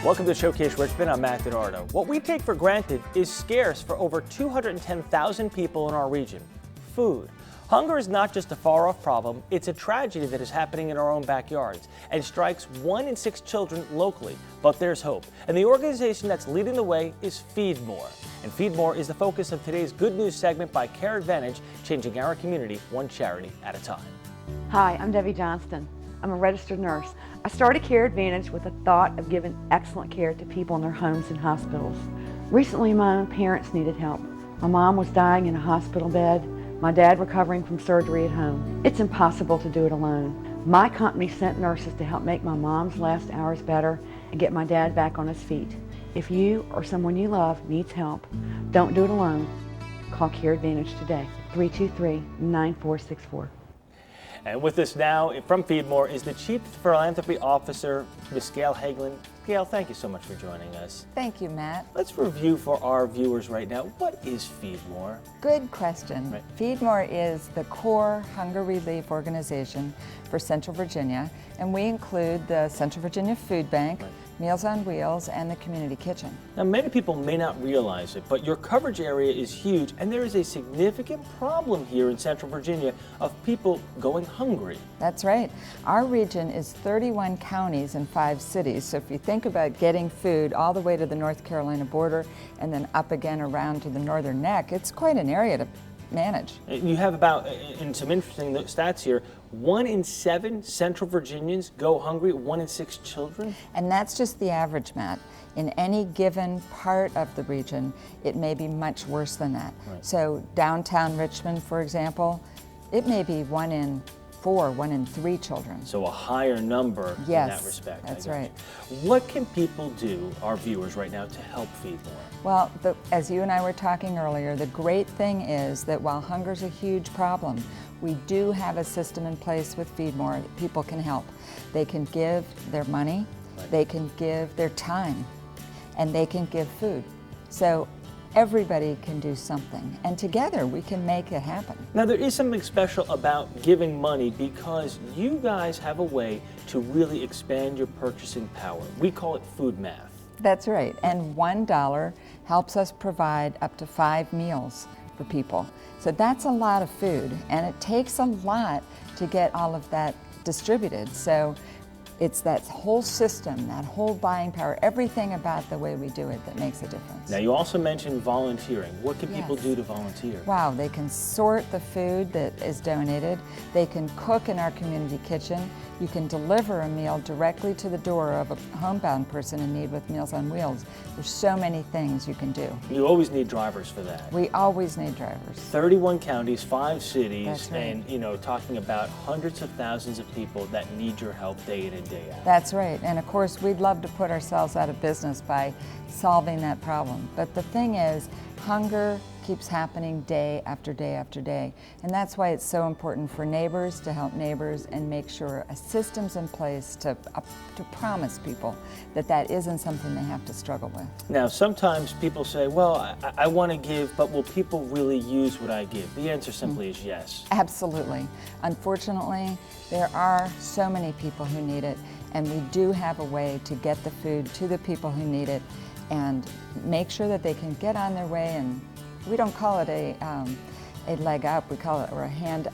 Welcome to Showcase Richmond. I'm Matt DiNardo. What we take for granted is scarce for over 210,000 people in our region: food. Hunger is not just a far-off problem, it's a tragedy that is happening in our own backyards and strikes 1 in 6 children locally. But there's hope, and the organization that's leading the way is Feed More. And Feed More is the focus of today's Good News segment by Care Advantage, changing our community one charity at a time. Hi, I'm Debbie Johnston. I'm a registered nurse. I started Care Advantage with the thought of giving excellent care to people in their homes and hospitals. Recently, my own parents needed help. My mom was dying in a hospital bed, my dad recovering from surgery at home. It's impossible to do it alone. My company sent nurses to help make my mom's last hours better and get my dad back on his feet. If you or someone you love needs help, don't do it alone. Call Care Advantage today, 323-9464. And with us now from Feed More is the Chief Philanthropy Officer, Ms. Gail Hagelin. Gail, thank you so much for joining us. Thank you, Matt. Let's review for our viewers right now, what is Feed More? Good question. Right. Feed More is the core hunger relief organization for Central Virginia, and we include the Central Virginia Food Bank, Right. Meals on Wheels, and the Community Kitchen. Now, many people may not realize it, but your coverage area is huge, and there is a significant problem here in Central Virginia of people going hungry. That's right. Our region is 31 counties and 5 cities, so if you think about getting food all the way to the North Carolina border and then up again around to the northern neck, it's quite an area to manage. You have about, in some interesting stats here, 1 in 7 Central Virginians go hungry, 1 in 6 children. And that's just the average, Matt. In any given part of the region, it may be much worse than that. Right. So downtown Richmond, for example, it may be 1 in 4, 1 in 3 children. So a higher number in that respect. That's I got right. you. What can people do, our viewers right now, to help Feed More? Well, as you and I were talking earlier, the great thing is that while hunger's a huge problem, we do have a system in place with Feed More that people can help. They can give their money, Right. they can give their time, and they can give food. So everybody can do something, and together we can make it happen. Now, there is something special about giving money because you guys have a way to really expand your purchasing power. We call it food math. That's right, and $1 helps us provide up to 5 meals for people. So that's a lot of food, and it takes a lot to get all of that distributed. So it's that whole system, that whole buying power, everything about the way we do it that makes a difference. Now, you also mentioned volunteering. What can people Yes. do to volunteer? Wow, they can sort the food that is donated. They can cook in our community kitchen. You can deliver a meal directly to the door of a homebound person in need with Meals on Wheels. There's so many things you can do. You always need drivers for that. We always need drivers. 31 counties, 5 cities, That's right. and talking about hundreds of thousands of people that need your help day in and day out. That's right, and of course we'd love to put ourselves out of business by solving that problem. But the thing is, hunger keeps happening day after day after day. And that's why it's so important for neighbors to help neighbors and make sure a system's in place to promise people that that isn't something they have to struggle with. Now, sometimes people say, well, I want to give, but will people really use what I give? The answer simply is yes. Absolutely. Unfortunately, there are so many people who need it, and we do have a way to get the food to the people who need it and make sure that they can get on their way. And we don't call it a leg up, we call it a hand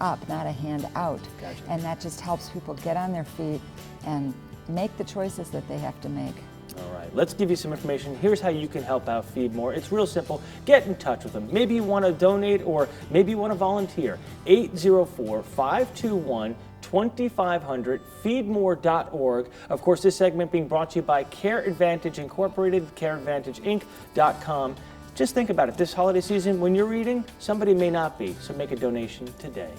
up, not a hand out. Gotcha. And that just helps people get on their feet and make the choices that they have to make. All right, let's give you some information. Here's how you can help out Feed More. It's real simple. Get in touch with them. Maybe you want to donate or maybe you want to volunteer. 804-521-2500, feedmore.org. Of course, this segment being brought to you by Care Advantage Incorporated, careadvantageinc.com. Just think about it. This holiday season, when you're eating, somebody may not be, so make a donation today.